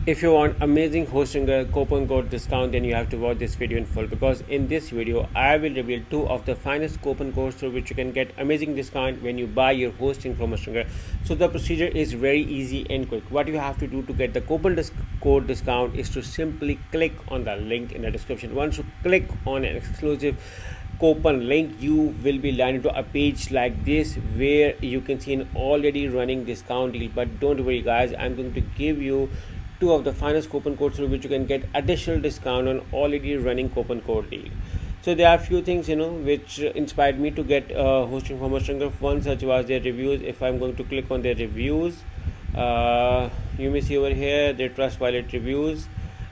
If you want amazing hosting a coupon code discount, then you have to watch this video in full, because in this video I will reveal two of the finest coupon codes through which you can get amazing discount when you buy your hosting from Hostinger. So the procedure is very easy and quick. What you have to do to get the coupon code discount is to simply click on the link in the description. Once you click on an exclusive coupon link, you will be landed to a page like this where you can see an already running discount deal. But don't worry guys, I'm going to give you two of the finest coupon codes through which you can get additional discount on already running coupon code deal. So there are few things which inspired me to get hosting from Hostinger. One such was their reviews. If I'm going to click on their reviews, you may see over here their Trustpilot reviews,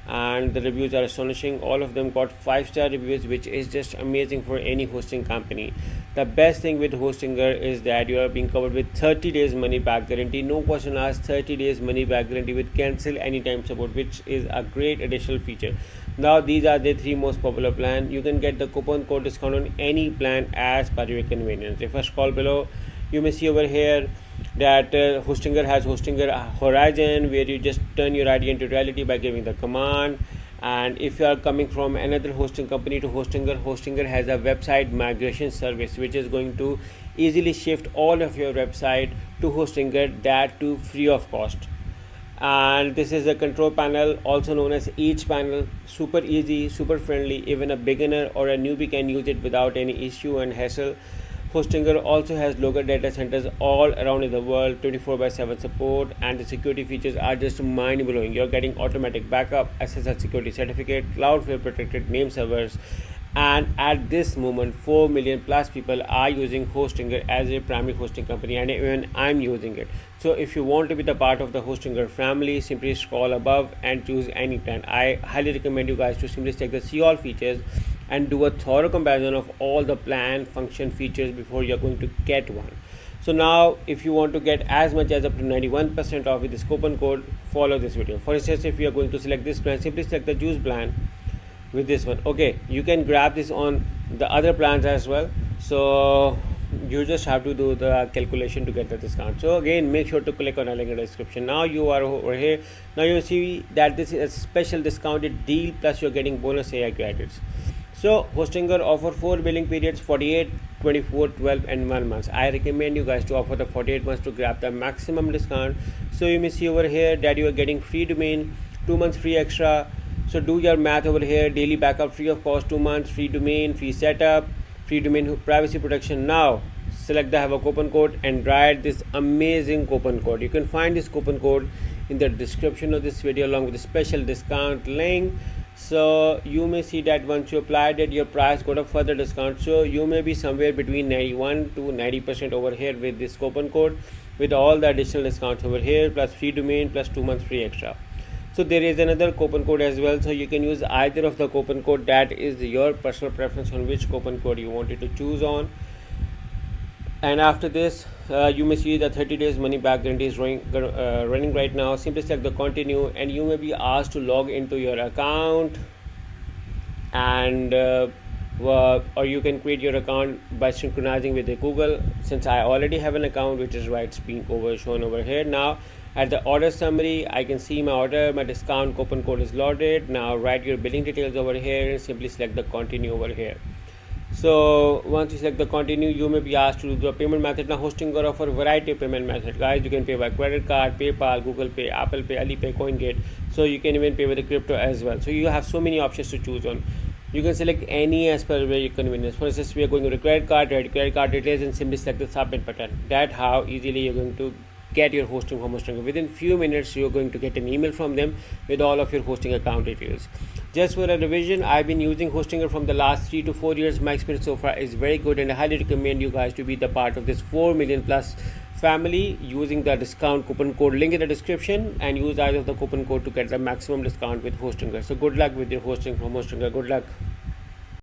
and the reviews are astonishing. All of them got 5-star reviews, which is just amazing for any hosting company. The best thing with Hostinger is that you are being covered with 30 days money back guarantee, no question asked, 30 days money back guarantee with cancel anytime support, which is a great additional feature. Now these are the three most popular plan. You can get the coupon code discount on any plan as per your convenience. If I scroll below, you may see over here that Hostinger has Hostinger Horizon, where you just turn your idea into reality by giving the command. And if you are coming from another hosting company to Hostinger has a website migration service, which is going to easily shift all of your website to Hostinger, that too free of cost. And this is a control panel, also known as HPanel. Super easy, super friendly. Even a beginner or a newbie can use it without any issue and hassle. Hostinger also has local data centers all around in the world, 24/7 support, and the security features are just mind-blowing. You're getting automatic backup, SSL security certificate, Cloudflare protected name servers, and at this moment 4 million plus people are using Hostinger as a primary hosting company, and even I'm using it. So if you want to be the part of the Hostinger family, simply scroll above and choose any plan. I highly recommend you guys to simply check the see all features and do a thorough comparison of all the plan function features before you're going to get one. So now if you want to get as much as up to 91% off with this coupon code, follow this video. For instance, if you are going to select this plan, simply select the juice plan with this one. Okay, you can grab this on the other plans as well, so you just have to do the calculation to get the discount. So again, make sure to click on a link in the description. Now you are over here. Now you see that this is a special discounted deal, plus you're getting bonus AI credits. So Hostinger offer 4 billing periods, 48, 24, 12 and 1 month. I recommend you guys to offer the 48 months to grab the maximum discount. So you may see over here that you are getting free domain, 2 months free extra. So do your math over here. Daily backup free of cost, 2 months free domain, free setup, free domain privacy protection. Now select the have a coupon code and write this amazing coupon code. You can find this coupon code in the description of this video along with the special discount link. So you may see that once you applied it, your price got a further discount. So you may be somewhere between 91 to 90% over here with this coupon code, with all the additional discounts over here, plus free domain, plus 2 months free extra. So there is another coupon code as well, so you can use either of the coupon code. That is your personal preference on which coupon code you wanted to choose on. And after this, you may see the 30 days money back guarantee is running right now. Simply select the continue, and you may be asked to log into your account, and or you can create your account by synchronizing with the Google. Since I already have an account, which is why it's being shown over here. Now at the order summary, I can see my order, my discount coupon code is loaded. Now write your billing details over here and simply select the continue over here. So once you select the continue, you may be asked to do the payment method. Now Hostinger offer a variety of payment methods, guys. You can pay by credit card, PayPal, Google Pay, Apple Pay, Alipay, CoinGate. So you can even pay with the crypto as well. So you have so many options to choose on. You can select any as per your convenience. For instance, we are going with a credit card, write credit card details and simply select the submit button. That's how easily you're going to get your hosting from Hostinger. Within few minutes, you're going to get an email from them with all of your hosting account details. Just for a revision, I've been using Hostinger from the last 3 to 4 years. My experience so far is very good, and I highly recommend you guys to be the part of this 4 million plus family using the discount coupon code link in the description, and use either of the coupon code to get the maximum discount with Hostinger. So good luck with your hosting from Hostinger. Good luck.